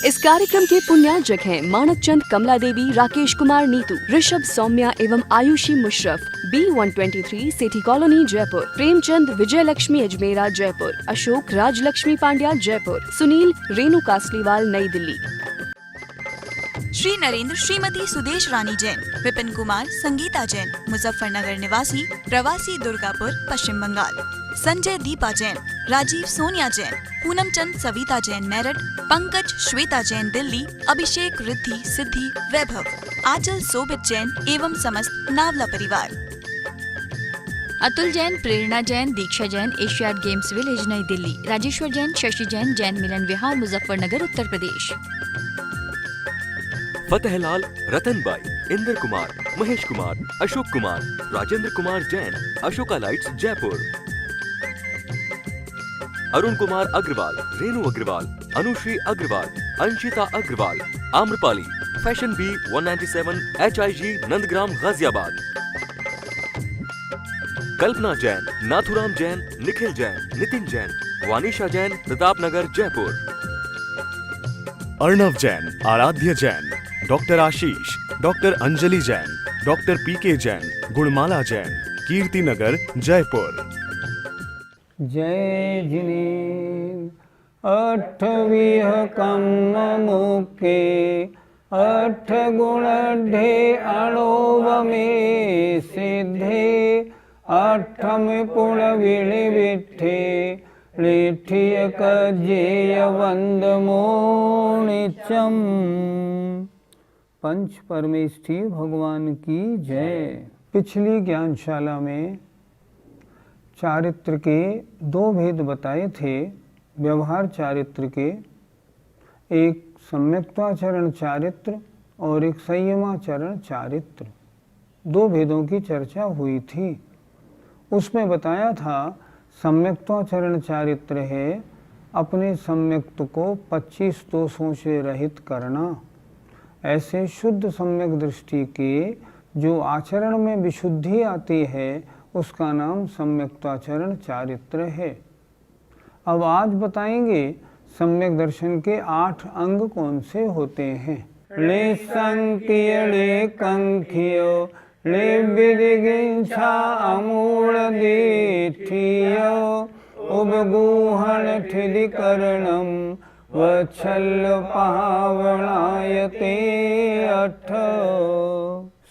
इस कार्यक्रम के पुण्यार्जक हैं मानक चंद, कमला देवी, राकेश कुमार नीतू, ऋषभ, सौम्या एवं आयुषी मुशरफ, B123 सेठी कॉलोनी जयपुर, प्रेमचंद, विजय लक्ष्मी अजमेरा जयपुर, अशोक, राजलक्ष्मी पांड्या जयपुर, सुनील, रेणु कासलीवाल नई दिल्ली। श्री नरेंद्र, श्रीमती सुदेश रानी जैन, विपिन कुमार, संगीता जैन, मुजफ्फरनगर निवासी, प्रवासी दुर्गापुर, पश्चिम बंगाल, संजय दीपा जैन, राजीव सोनिया जैन, पूनम चंद सविता जैन मेरठ, पंकज श्वेता जैन दिल्ली, अभिषेक रिद्धि सिद्धि वैभव, आंचल सोबित जैन एवं समस्त नावला परिवार। Atul Jain, Prerna Jain, Diksha Jain, Asiad games village New Delhi, Rajeshwar Jain, Shashi Jain, Jain Milan Vihar Muzaffarnagar Uttar Pradesh. Fatehlal, Ratanbai, Indra Kumar, Mahesh Kumar, Ashok Kumar, Rajendra Kumar Jain, Ashoka lights Jaipur, Arun Kumar Agarwal, Renu Agarwal, Anushree Agarwal, Anshita Agarwal, Amrapali, fashion B 197, HIG Nandgram Ghaziabad, Kalpana Jain, Nathuram Jain, Nikhil Jain, Nitin Jain, Vanisha Jain, Pratapnagar Jaipur, Arnav Jain, आराध्य Jain, doctor Ashish, doctor Anjali Jain, doctor PK Jain, Gunmala Jain, Kirti Nagar Jaipur. जय जिनेन्द्र अठविह कम्म मुके अठ गुण ढे अणोव में सिद्धे अठम पुण विणि विठे लेठिय कजेय वंद मोनिचम। पंच परमेष्ठी भगवान की जय। पिछली ज्ञानशाला में चारित्र के दो भेद बताए थे। व्यवहार चारित्र के, एक सम्यक्त्वाचरण चारित्र और एक संयमाचरण चारित्र, दो भेदों की चर्चा हुई थी। उसमें बताया था सम्यक्त्वाचरण चारित्र है अपने सम्यक्त को 25 दोषों से रहित करना। ऐसे शुद्ध सम्यक दृष्टि के जो आचरण में विशुद्धि आती है उसका नाम सम्यक्त्वाचरण चारित्र है। अब आज बताएंगे सम्यक दर्शन के 8 अंग कौन से होते हैं। ले संकीय, ले कंखियो, ले विदिगिंछा अमूल दीठियो, उपगूहन ठिदिकरणम वच्छल्य पहावणायते अठ।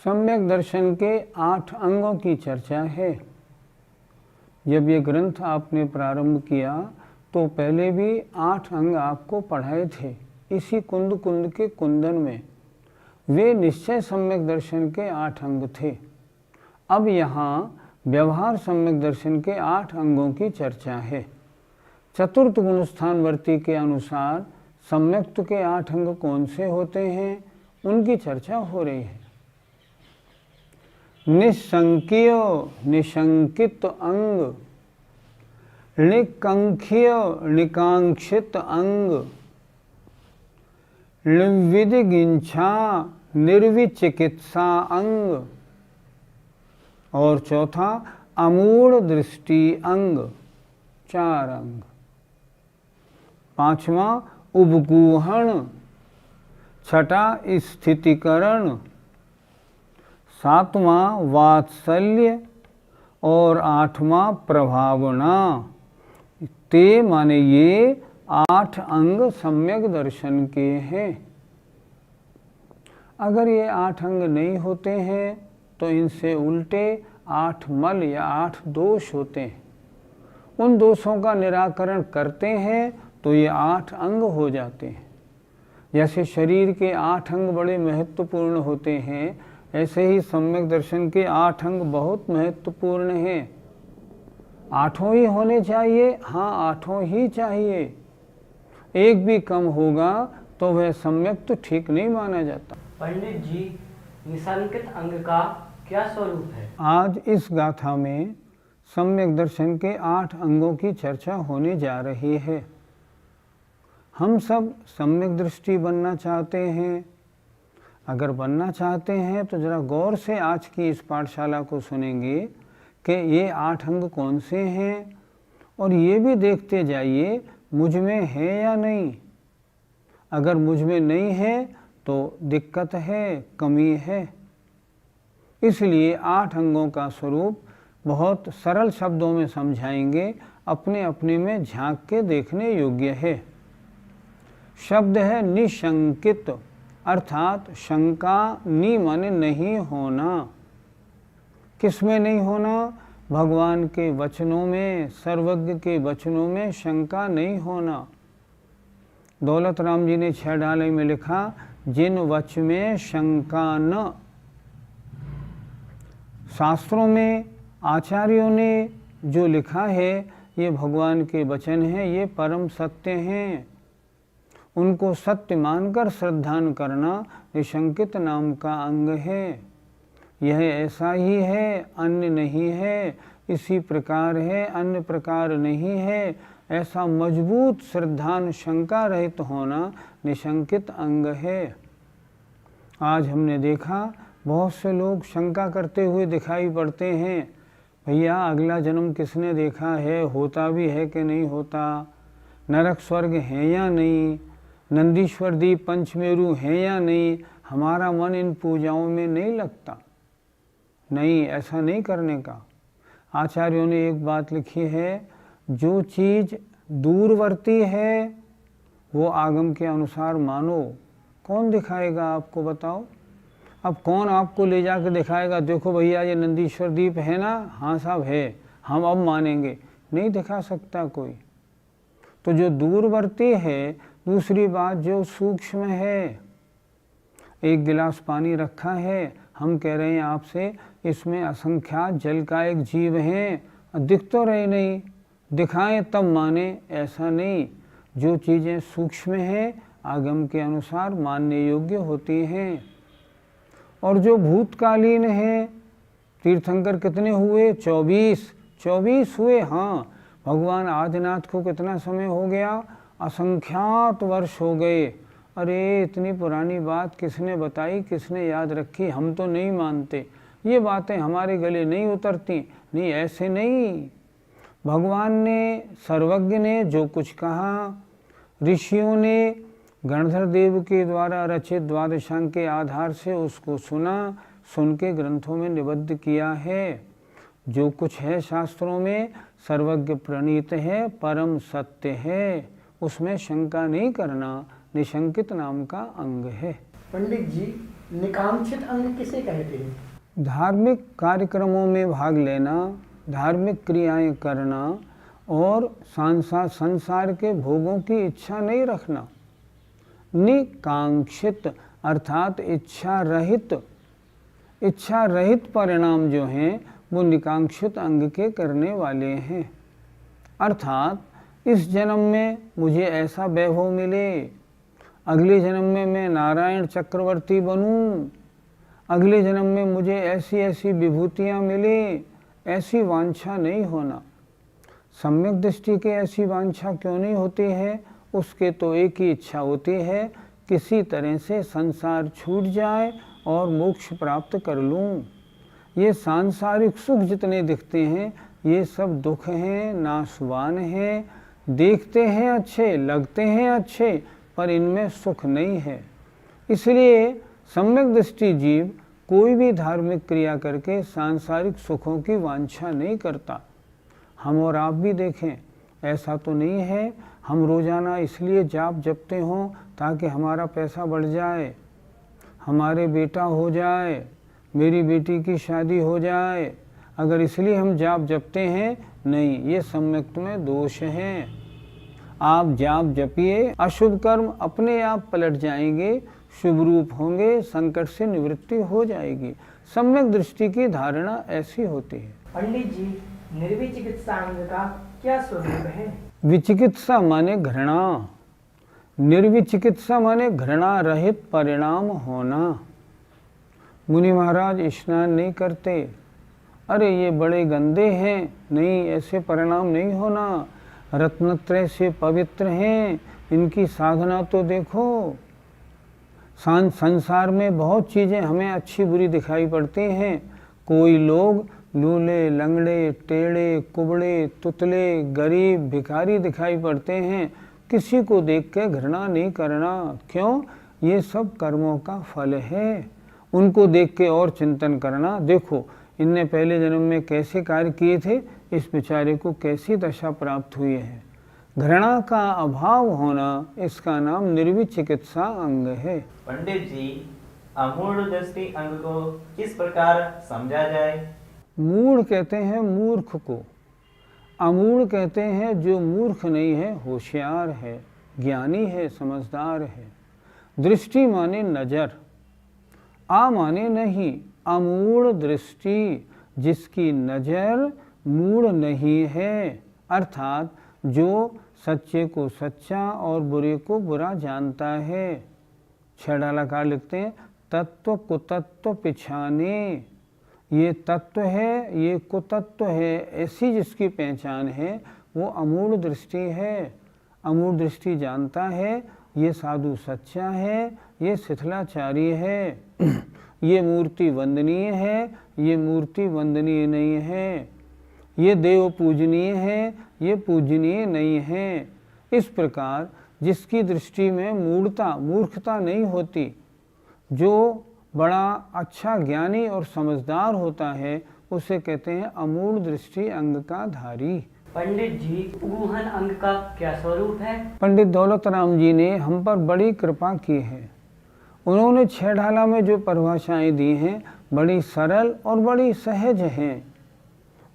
सम्यक दर्शन के 8 अंगों की चर्चा है। जब ये ग्रंथ आपने प्रारंभ किया तो पहले भी 8 अंग आपको पढ़ाए थे इसी कुंद कुंद के कुंदन में। वे निश्चय सम्यक दर्शन के 8 अंग थे। अब यहाँ व्यवहार सम्यक दर्शन के 8 अंगों की चर्चा है। चतुर्थ गुणस्थानवर्ती के अनुसार सम्यक्त के 8 अंग कौन से होते हैं उनकी चर्चा हो रही है। निसंकीय, निशंकित अंग, निकंखीय, निकांक्षित अंग, निर्विदिगिंछा, निर्विचिकित्सा अंग, और चौथा अमूढ़ दृष्टि अंग, 4 अंग। 5वां उपगूहन, 6ठा स्थितिकरण, 7वां वात्सल्य और 8वां प्रभावना। ते माने ये 8 अंग सम्यक दर्शन के हैं। अगर ये 8 अंग नहीं होते हैं तो इनसे उल्टे 8 मल या 8 दोष होते हैं। उन दोषों का निराकरण करते हैं तो ये 8 अंग हो जाते हैं। जैसे शरीर के 8 अंग बड़े महत्वपूर्ण होते हैं, ऐसे ही सम्यक दर्शन के 8 अंग बहुत महत्वपूर्ण हैं। 8 ही होने चाहिए, हाँ 8 ही चाहिए। एक भी कम होगा तो वह सम्यक तो ठीक नहीं माना जाता। पंडित जी, निसंकित अंग का क्या स्वरूप है? आज इस गाथा में सम्यक दर्शन के 8 अंगों की चर्चा होने जा रही है। हम सब सम्यक दृष्टि बनना चाहते हैं। अगर बनना चाहते हैं तो जरा गौर से आज की इस पाठशाला को सुनेंगे कि ये 8 अंग कौन से हैं, और ये भी देखते जाइए मुझ में है या नहीं। अगर मुझ में नहीं है तो दिक्कत है, कमी है। इसलिए 8 अंगों का स्वरूप बहुत सरल शब्दों में समझाएंगे, अपने अपने में झांक के देखने योग्य है। शब्द है निशंकित, अर्थात शंका नि माने नहीं होना। किसमें नहीं होना? भगवान के वचनों में, सर्वज्ञ के वचनों में शंका नहीं होना। दौलत राम जी ने 6 डाले में लिखा, जिन वच में शंका न। शास्त्रों में आचार्यों ने जो लिखा है ये भगवान के वचन हैं, ये परम सत्य हैं। उनको सत्य मानकर श्रद्धान करना निशंकित नाम का अंग है। यह ऐसा ही है, अन्य नहीं है, इसी प्रकार है, अन्य प्रकार नहीं है, ऐसा मजबूत श्रद्धान शंका रहित होना निशंकित अंग है। आज हमने देखा बहुत से लोग शंका करते हुए दिखाई पड़ते हैं, भैया अगला जन्म किसने देखा है, होता भी है कि नहीं होता, नरक स्वर्ग है या नहीं, नंदीश्वर दीप पंचमेरु है या नहीं, हमारा मन इन पूजाओं में नहीं लगता। नहीं, ऐसा नहीं करने का। आचार्यों ने एक बात लिखी है, जो चीज़ दूरवर्ती है वो आगम के अनुसार मानो। कौन दिखाएगा आपको, बताओ? अब कौन आपको ले जाकर दिखाएगा, देखो भैया ये नंदीश्वर दीप है ना, हाँ साहब है, हम अब मानेंगे? नहीं दिखा सकता कोई। तो जो दूरवर्ती है, दूसरी बात जो सूक्ष्म है, एक गिलास पानी रखा है, हम कह रहे हैं आपसे इसमें असंख्यात जल का एक जीव है, दिख तो रहे नहीं, दिखाएं तब माने, ऐसा नहीं। जो चीज़ें सूक्ष्म हैं आगम के अनुसार मानने योग्य होती हैं। और जो भूतकालीन है, तीर्थंकर कितने हुए? 24 हुए। हाँ, भगवान आदिनाथ को कितना समय हो गया? असंख्यात वर्ष हो गए। अरे इतनी पुरानी बात किसने बताई, किसने याद रखी? हम तो नहीं मानते, ये बातें हमारे गले नहीं उतरती। नहीं, ऐसे नहीं। भगवान ने, सर्वज्ञ ने जो कुछ कहा, ऋषियों ने गणधर देव के द्वारा रचित द्वादशांग के आधार से उसको सुना, सुन के ग्रंथों में निबद्ध किया है। जो कुछ है शास्त्रों में सर्वज्ञ प्रणीत है, परम सत्य है, उसमें शंका नहीं करना निशंकित नाम का अंग है। पंडित जी, निकांक्षित अंग किसे कहते हैं? धार्मिक कार्यक्रमों में भाग लेना, धार्मिक क्रियाएं करना और संसार के भोगों की इच्छा नहीं रखना। निकांक्षित अर्थात इच्छा रहित परिणाम जो हैं वो निकांक्षित अंग के करने वाले हैं। अर्थात इस जन्म में मुझे ऐसा वैभव मिले, अगले जन्म में मैं नारायण चक्रवर्ती बनूं, अगले जन्म में मुझे ऐसी ऐसी विभूतियाँ मिले, ऐसी वांछा नहीं होना। सम्यक दृष्टि के ऐसी वांछा क्यों नहीं होती है? उसके तो एक ही इच्छा होती है, किसी तरह से संसार छूट जाए और मोक्ष प्राप्त कर लूं। ये सांसारिक सुख जितने दिखते हैं ये सब दुख हैं, नाशवान हैं, देखते हैं अच्छे, लगते हैं अच्छे, पर इनमें सुख नहीं है। इसलिए सम्यक दृष्टि जीव कोई भी धार्मिक क्रिया करके सांसारिक सुखों की वांछा नहीं करता। हम और आप भी देखें, ऐसा तो नहीं है हम रोज़ाना इसलिए जाप जपते हों ताकि हमारा पैसा बढ़ जाए, हमारे बेटा हो जाए, मेरी बेटी की शादी हो जाए, अगर इसलिए हम जाप जपते हैं, नहीं, ये सम्यक में दोष है। आप जाप जपिए, अशुभ कर्म अपने आप पलट जाएंगे, शुभ रूप होंगे, संकट से निवृत्ति हो जाएगी। सम्यक दृष्टि की धारणा ऐसी होती है। पंडित जी, निर्विचिकित्सा अंग का क्या स्वरूप है? विचिकित्सा माने घृणा, निर्विचिकित्सा माने घृणा रहित परिणाम होना। मुनि महाराज स्नान नहीं करते, अरे ये बड़े गंदे हैं, नहीं, ऐसे परिणाम नहीं होना। रत्नत्रय से पवित्र हैं, इनकी साधना तो देखो। संसार में बहुत चीज़ें हमें अच्छी बुरी दिखाई पड़ती हैं। कोई लोग लूले, लंगड़े, टेढ़े, कुबड़े, तुतले, गरीब, भिखारी दिखाई पड़ते हैं, किसी को देख के घृणा नहीं करना। क्यों? ये सब कर्मों का फल है। उनको देख के और चिंतन करना, देखो इनने पहले जन्म में कैसे कार्य किए थे, इस बेचारे को कैसी दशा प्राप्त हुई है। घृणा का अभाव होना, इसका नाम निर्विचिकित्सा अंग है। पंडित जी, अमूढ़ दृष्टि अंग को किस प्रकार समझा जाए? मूढ़ कहते हैं मूर्ख को, अमूढ़ कहते हैं जो मूर्ख नहीं है, होशियार है, ज्ञानी है, समझदार है। दृष्टि माने नजर, आ माने नहीं, अमूढ़ दृष्टि, जिसकी नजर मूढ़ नहीं है, अर्थात जो सच्चे को सच्चा और बुरे को बुरा जानता है। छेड़ालाकार लिखते हैं, तत्व कुतत्व पिछाने, ये तत्व है, ये कुतत्व है, ऐसी जिसकी पहचान है वो अमूढ़ दृष्टि है। अमूढ़ दृष्टि जानता है ये साधु सच्चा है, ये शिथिलाचारी है, ये मूर्ति वंदनीय है, ये मूर्ति वंदनीय नहीं है, ये देव पूजनीय है, ये पूजनीय नहीं है। इस प्रकार जिसकी दृष्टि में मूर्खता नहीं होती, जो बड़ा अच्छा ज्ञानी और समझदार होता है, उसे कहते हैं अमूढ़ दृष्टि अंग का धारी। पंडित जी, गुहन अंग का क्या स्वरूप है? पंडित दौलत राम जी ने हम पर बड़ी कृपा की है। उन्होंने छेड़ाला में जो परिभाषाएं दी हैं बड़ी सरल और बड़ी सहज हैं।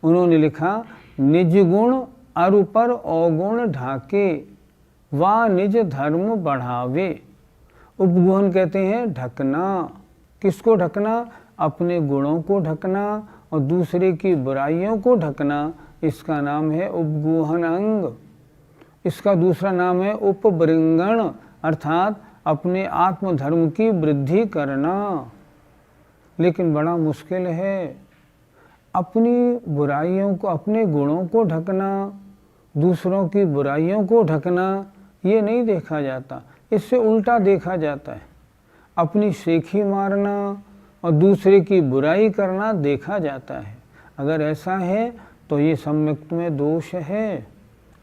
उन्होंने लिखा, निज गुण अरु पर अवगुण ढाके, वा निज धर्म बढ़ावे। उपगुहन कहते हैं ढकना। किसको ढकना? अपने गुणों को ढकना और दूसरे की बुराइयों को ढकना, इसका नाम है उपगुहन अंग। इसका दूसरा नाम है उपबृंगण, अर्थात अपने आत्मधर्म की वृद्धि करना। लेकिन बड़ा मुश्किल है, अपनी बुराइयों को, अपने गुणों को ढकना, दूसरों की बुराइयों को ढकना, ये नहीं देखा जाता। इससे उल्टा देखा जाता है, अपनी शेखी मारना और दूसरे की बुराई करना देखा जाता है। अगर ऐसा है तो ये सम्यक्त में दोष है।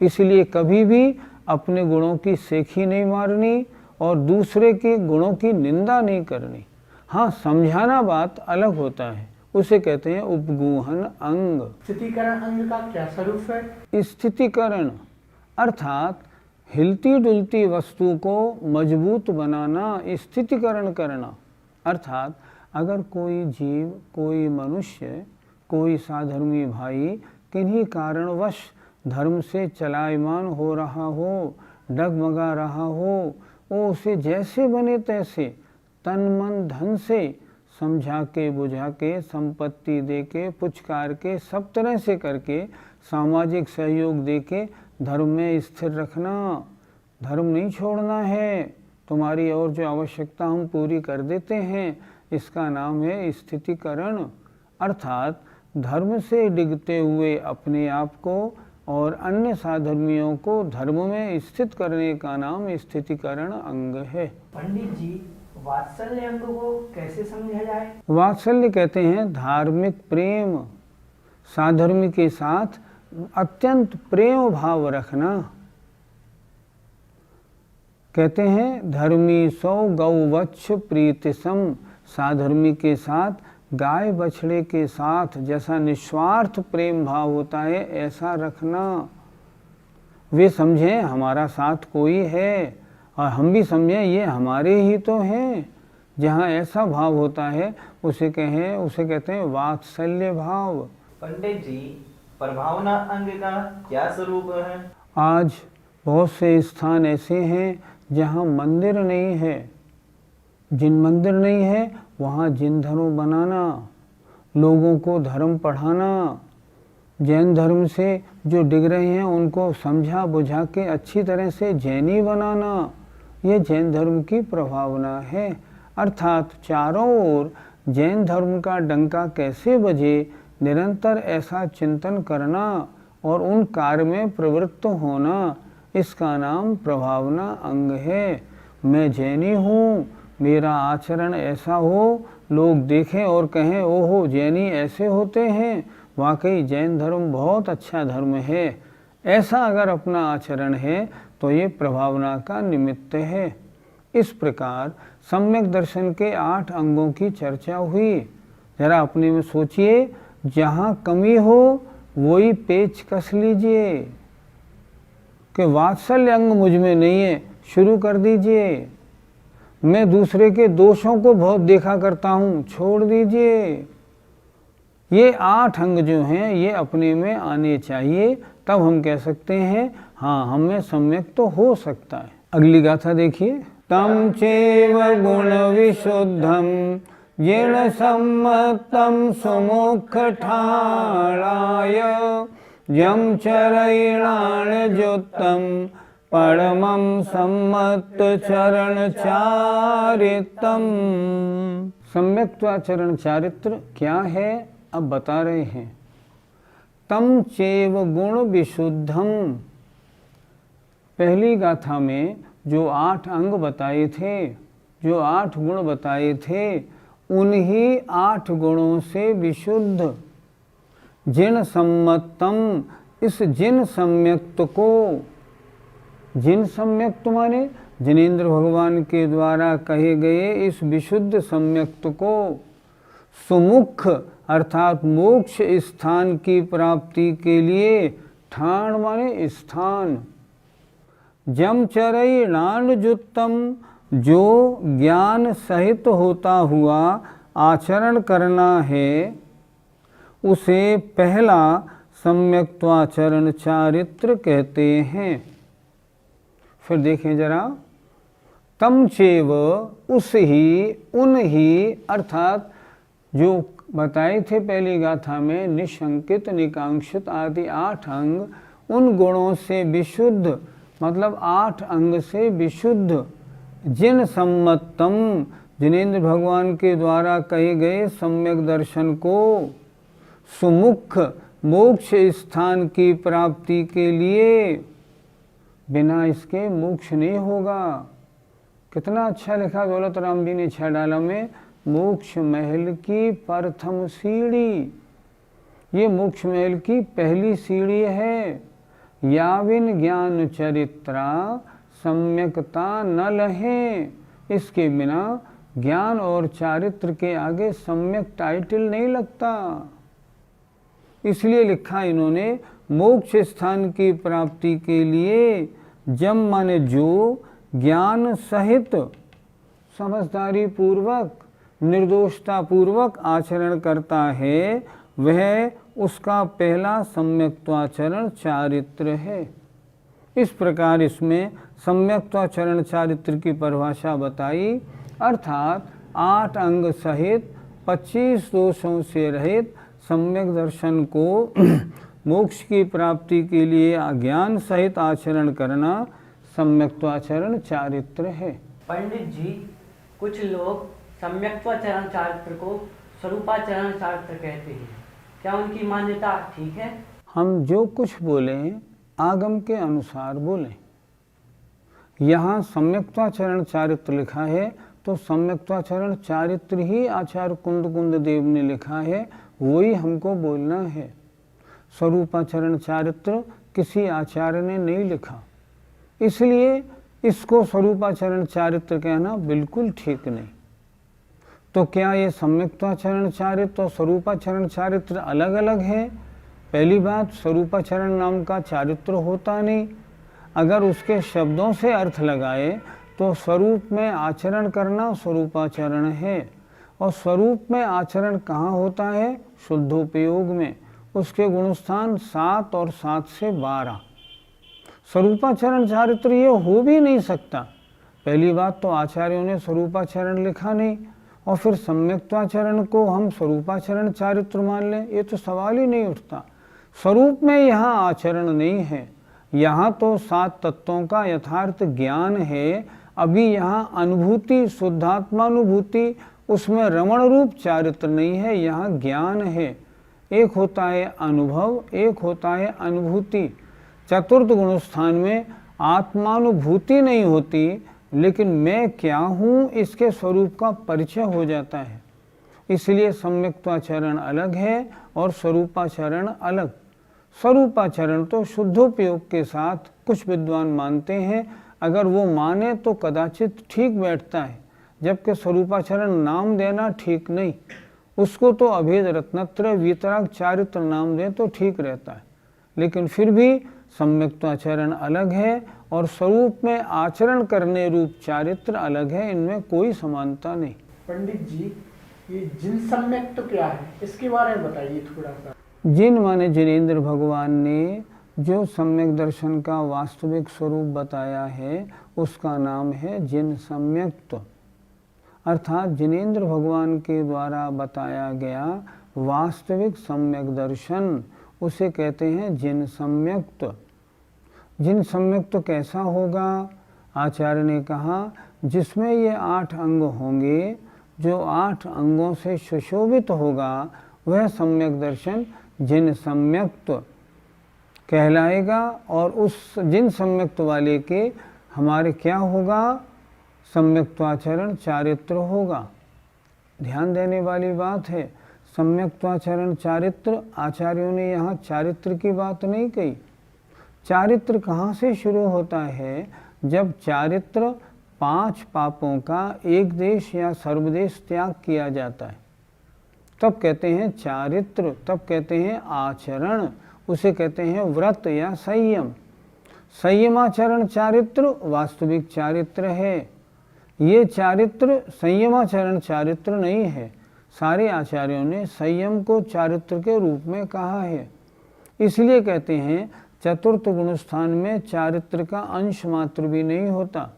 इसलिए कभी भी अपने गुणों की शेखी नहीं मारनी और दूसरे के गुणों की निंदा नहीं करनी। हाँ, समझाना बात अलग होता है, उसे कहते हैं उपगुहन अंग। स्थितिकरण अंग का क्या स्वरूप है? स्थितिकरण अर्थात हिलती डुलती वस्तु को मजबूत बनाना, स्थितिकरण करना। अर्थात अगर कोई जीव, कोई मनुष्य, कोई साधर्मी भाई किन्हीं कारणवश धर्म से चलायमान हो रहा हो, डगमगा रहा हो, वो उसे जैसे बने तैसे तन मन धन से समझा के, बुझा के, संपत्ति दे के, पुचकार के, सब तरह से करके, सामाजिक सहयोग दे के धर्म में स्थिर रखना। धर्म नहीं छोड़ना है, तुम्हारी और जो आवश्यकता हम पूरी कर देते हैं, इसका नाम है स्थितिकरण। अर्थात धर्म से डिगते हुए अपने आप को और अन्य साधर्मियों को धर्म में स्थित करने का नाम स्थितिकरण अंग है। पंडित जी, वात्सल्य अंग को कैसे समझा जाए? वात्सल्य कहते हैं धार्मिक प्रेम, साधर्मी के साथ अत्यंत प्रेम भाव रखना। कहते हैं धर्मी सौ गौ वत्स प्रीति सम, साधर्मी के साथ गाय बछड़े के साथ जैसा निस्वार्थ प्रेम भाव होता है ऐसा रखना। वे समझें हमारा साथ कोई है और हम भी समझें ये हमारे ही तो हैं। जहाँ ऐसा भाव होता है उसे कहते हैं वात्सल्य भाव। पंडित जी, प्रभावना अंग का क्या स्वरूप है? आज बहुत से स्थान ऐसे हैं जहाँ मंदिर नहीं है। जिन मंदिर नहीं है वहाँ जिन धर्म बनाना, लोगों को धर्म पढ़ाना, जैन धर्म से जो डिग रहे हैं उनको समझा बुझा के अच्छी तरह से जैनी बनाना, ये जैन धर्म की प्रभावना है। अर्थात चारों ओर जैन धर्म का डंका कैसे बजे, निरंतर ऐसा चिंतन करना और उन कार्य में प्रवृत्त होना, इसका नाम प्रभावना अंग है। मैं जैनी हूँ, मेरा आचरण ऐसा हो, लोग देखें और कहें ओहो जैनी ऐसे होते हैं, वाकई जैन धर्म बहुत अच्छा धर्म है, ऐसा अगर अपना आचरण है तो ये प्रभावना का निमित्त है। इस प्रकार सम्यक दर्शन के 8 अंगों की चर्चा हुई। जरा अपने में सोचिए, जहाँ कमी हो वही पेच कस लीजिए कि वात्सल्य अंग मुझ में नहीं है, शुरू कर दीजिए। मैं दूसरे के दोषों को बहुत देखा करता हूँ, छोड़ दीजिए। ये 8 अंग जो हैं ये अपने में आने चाहिए, तब हम कह सकते हैं हाँ हमें सम्यक तो हो सकता है। अगली गाथा देखिए। तम चैव गुण विशुद्धम येन सम्मतम सुमुख ठाणाय यम चरैणाण्युत्तम परमं सम्मत चरण चारित्रम। सम्यक्त्वाचरण चारित्र क्या है अब बता रहे हैं। तम चैव गुण विशुद्धम, पहली गाथा में जो 8 अंग बताए थे, जो 8 गुण बताए थे, उन्हीं 8 गुणों से विशुद्ध जिन सम्मतम, इस जिन सम्यक्त को, जिन सम्यक्त माने जिनेंद्र भगवान के द्वारा कहे गए इस विशुद्ध सम्यक्त को सुमुख अर्थात मोक्ष स्थान की प्राप्ति के लिए, ठाण माने स्थान, जमचरैणाण्युत्तम जो ज्ञान सहित होता हुआ आचरण करना है, उसे पहला सम्यक्त्वाचरण चारित्र कहते हैं। फिर देखें जरा, तम चैव उस ही, उन ही अर्थात जो बताए थे पहली गाथा में निशंकित निकांक्षित आदि 8 अंग, उन गुणों से विशुद्ध मतलब 8 अंग से विशुद्ध जिन सम्मतम, जिनेंद्र भगवान के द्वारा कहे गए सम्यक दर्शन को सुमुख मोक्ष स्थान की प्राप्ति के लिए, बिना इसके मोक्ष नहीं होगा। कितना अच्छा लिखा दौलत राम जी ने 6 डाला में, मोक्ष महल की प्रथम सीढ़ी। ये मोक्ष महल की पहली सीढ़ी है। याविन ज्ञान चरित्रा सम्यकता न लहे, इसके बिना ज्ञान और चारित्र के आगे सम्यक टाइटल नहीं लगता। इसलिए लिखा इन्होंने मोक्ष स्थान की प्राप्ति के लिए, जम माने जो, ज्ञान सहित समझदारी पूर्वक निर्दोषता पूर्वक आचरण करता है, वह उसका पहला सम्यक्त्वाचरण चारित्र है। इस प्रकार इसमें सम्यक्त्वाचरण चारित्र की परिभाषा बताई, अर्थात 8 अंग सहित 25 दोषों से रहित सम्यक दर्शन को मोक्ष की प्राप्ति के लिए अज्ञान सहित आचरण करना सम्यक्त्वाचरण चारित्र है। पंडित जी, कुछ लोग सम्यक्त्वाचरण चारित्र को स्वरूपाचरण चारित्र कहते हैं, क्या उनकी मान्यता ठीक है? हम जो कुछ बोले आगम के अनुसार बोले। यहाँ सम्यक्त्वाचरण चारित्र लिखा है तो सम्यक्त्वाचरण चारित्र ही आचार्य कुंद देव ने लिखा है, वही हमको बोलना है। स्वरूपाचरण चारित्र किसी आचार्य ने नहीं लिखा, इसलिए इसको स्वरूपाचरण चारित्र कहना बिल्कुल ठीक नहीं। तो क्या ये सम्यक्त्वाचरण चारित्र और स्वरूपाचरण चारित्र अलग अलग है? पहली बात, स्वरूपाचरण नाम का चारित्र होता नहीं। अगर उसके शब्दों से अर्थ लगाए तो स्वरूप में आचरण करना स्वरूपाचरण है, और स्वरूप में आचरण कहाँ होता है? शुद्धोपयोग में। उसके गुणस्थान 7 और 7 से 12। स्वरूपाचरण चारित्र ये हो भी नहीं सकता। पहली बात तो आचार्यों ने स्वरूपाचरण लिखा नहीं, और फिर सम्यक्त्वाचरण को हम स्वरूपाचरण चारित्र मान लें, ये तो सवाल ही नहीं उठता। स्वरूप में यहाँ आचरण नहीं है, यहाँ तो 7 तत्वों का यथार्थ ज्ञान है। अभी यहाँ अनुभूति, शुद्धात्मानुभूति, उसमें रमण रूप चारित्र नहीं है, यहाँ ज्ञान है। एक होता है अनुभव, एक होता है अनुभूति। चतुर्थ गुणस्थान में आत्मानुभूति नहीं होती, लेकिन मैं क्या हूँ इसके स्वरूप का परिचय हो जाता है। इसलिए सम्यक्त्वाचरण अलग है और स्वरूपाचरण अलग। स्वरूपाचरण तो शुद्धोपयोग के साथ कुछ विद्वान मानते हैं, अगर वो माने तो कदाचित ठीक बैठता है, जबकि स्वरूपाचरण नाम देना ठीक नहीं। उसको तो अभेद रत्नत्र वीतराग चारित्र नाम दें तो ठीक रहता है, लेकिन फिर भी सम्यक्त्वाचरण अलग है और स्वरूप में आचरण करने रूप चारित्र अलग है, इनमें कोई समानता नहीं। पंडित जी, ये जिन सम्यक तो क्या है, इसके बारे में बताइए थोड़ा सा। जिन माने जिनेंद्र भगवान ने जो सम्यक दर्शन का वास्तविक स्वरूप बताया है उसका नाम है जिन सम्यक्त्व, अर्थात जिनेंद्र भगवान के द्वारा बताया गया वास्तविक सम्यक दर्शन उसे कहते हैं जिन सम्यक्त्व। जिन सम्यक्त्व कैसा होगा? आचार्य ने कहा जिसमें ये 8 अंग होंगे, जो 8 अंगों से सुशोभित होगा वह सम्यक दर्शन जिन सम्यक्त्व कहलाएगा। और उस जिन सम्यक्त्व वाले के हमारे क्या होगा? सम्यक्त्वाचरण चारित्र होगा। ध्यान देने वाली बात है, सम्यक्त्वाचरण चारित्र, आचार्यों ने यहाँ चारित्र की बात नहीं कही। चारित्र कहाँ से शुरू होता है? जब चारित्र 5 पापों का एक देश या सर्वदेश त्याग किया जाता है तब कहते हैं चारित्र, तब कहते हैं आचरण, उसे कहते हैं व्रत या संयम। संयमाचरण चारित्र वास्तविक चारित्र है। ये चारित्र संयमाचरण चारित्र नहीं है। सारे आचार्यों ने संयम को चारित्र के रूप में कहा है। इसलिए कहते हैं चतुर्थ गुणस्थान में चारित्र का अंश मात्र भी नहीं होता।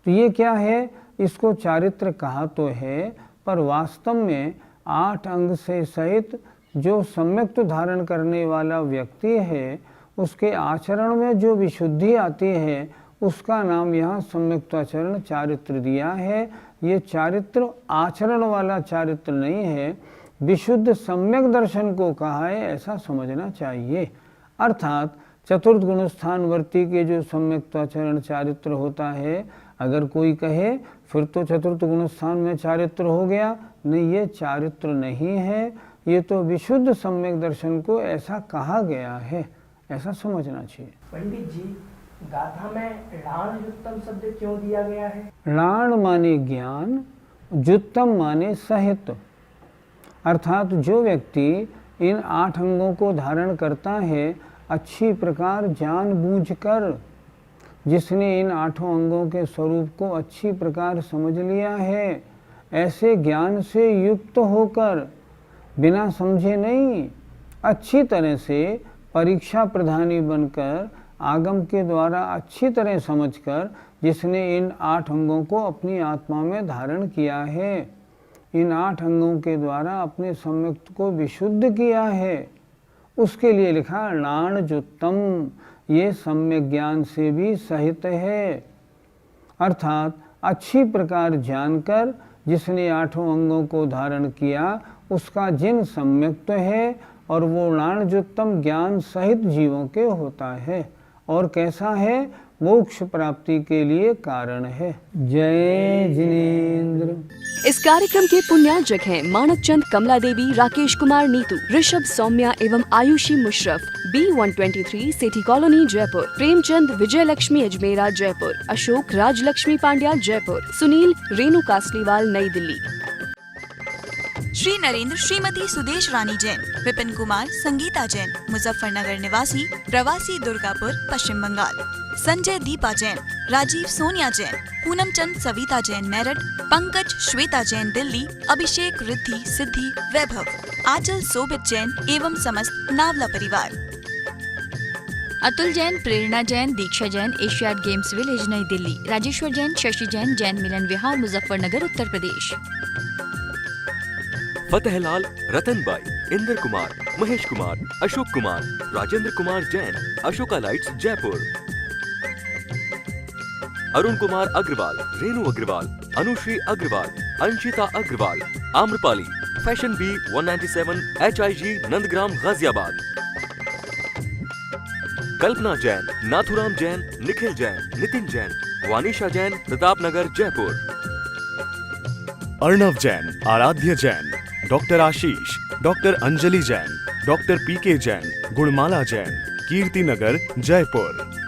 तो ये क्या है? इसको चारित्र कहा तो है, पर वास्तव में 8 अंग से सहित जो सम्यक्त्व धारण करने वाला व्यक्ति है उसके आचरण में जो विशुद्धि आती है उसका नाम यहाँ सम्यक्त्वाचरण चारित्र दिया है। ये चारित्र आचरण वाला चारित्र नहीं है, विशुद्ध सम्यक दर्शन को कहा है, ऐसा समझना चाहिए। अर्थात चतुर्थ गुणस्थानवर्ती के जो सम्यक्त्वाचरण चारित्र होता है, अगर कोई कहे फिर तो चतुर्थ गुणस्थान में चारित्र हो गया, नहीं, ये चारित्र नहीं है, ये तो विशुद्ध सम्यक दर्शन को ऐसा कहा गया है, ऐसा समझना चाहिए। पंडित जी, गाथा में लाण जुत्तम शब्द क्यों दिया गया है? लाण माने ज्ञान, जुत्तम माने सहित, अर्थात जो व्यक्ति इन 8 अंगों को धारण करता है अच्छी प्रकार जानबूझकर, जिसने इन 8 अंगों के स्वरूप को अच्छी प्रकार समझ लिया है, ऐसे ज्ञान से युक्त होकर, बिना समझे नहीं, अच्छी तरह से परीक्षा प्रधानी बनकर, आगम के द्वारा अच्छी तरह समझकर, जिसने इन 8 अंगों को अपनी आत्मा में धारण किया है, इन 8 अंगों के द्वारा अपने सम्यक्त्व को विशुद्ध किया है, उसके लिए लिखा लाण जुत्तम। ये सम्यक ज्ञान से भी सहित है, अर्थात अच्छी प्रकार जानकर जिसने 8 अंगों को धारण किया उसका जिन सम्यक्त्व है, और वो लाणजुत्तम ज्ञान सहित जीवों के होता है। और कैसा है? मोक्ष प्राप्ति के लिए कारण है। जय जिनेंद्र। इस कार्यक्रम के पुण्यार्जक हैं मानक चंद, कमला देवी, राकेश कुमार नीतू, ऋषभ सौम्या एवं आयुषी मुशरफ, B123 सेठी कॉलोनी जयपुर, प्रेमचंद विजय लक्ष्मी अजमेरा जयपुर, अशोक राजलक्ष्मी पांड्या जयपुर, सुनील रेणु कासलीवाल नई दिल्ली। श्री नरेंद्र श्रीमती सुदेश रानी जैन, विपिन कुमार संगीता जैन, मुजफ्फरनगर निवासी, प्रवासी दुर्गापुर पश्चिम बंगाल, संजय दीपा जैन, राजीव सोनिया जैन, पूनम चंद सविता जैन मेरठ, पंकज श्वेता जैन दिल्ली, अभिषेक रिद्धि सिद्धि वैभव, आंचल सोबित जैन एवं समस्त नावला परिवार। Atul Jain, Prerna Jain, Diksha Jain, Asiad games village New Delhi, Rajeshwar Jain, Shashi Jain, Jain Milan Vihar Muzaffarnagar Uttar Pradesh. Fatehlal, Ratanbai, Indra Kumar, Mahesh Kumar, Ashok Kumar, Rajendra Kumar Jain, Ashoka lights Jaipur, Arun Kumar Agarwal, Renu Agarwal, Anushree Agarwal, Anshita Agarwal, Amrapali, fashion B 197 HIG Nandgram Ghaziabad, Kalpana Jain, Nathuram Jain, Nikhil Jain, Nitin Jain, Vanisha Jain, Pratapnagar Jaipur, Arnav Jain, आराध्य Jain, doctor Ashish, doctor Anjali Jain, doctor पीके जैन, गुणमाला जैन, कीर्ति नगर, जयपुर।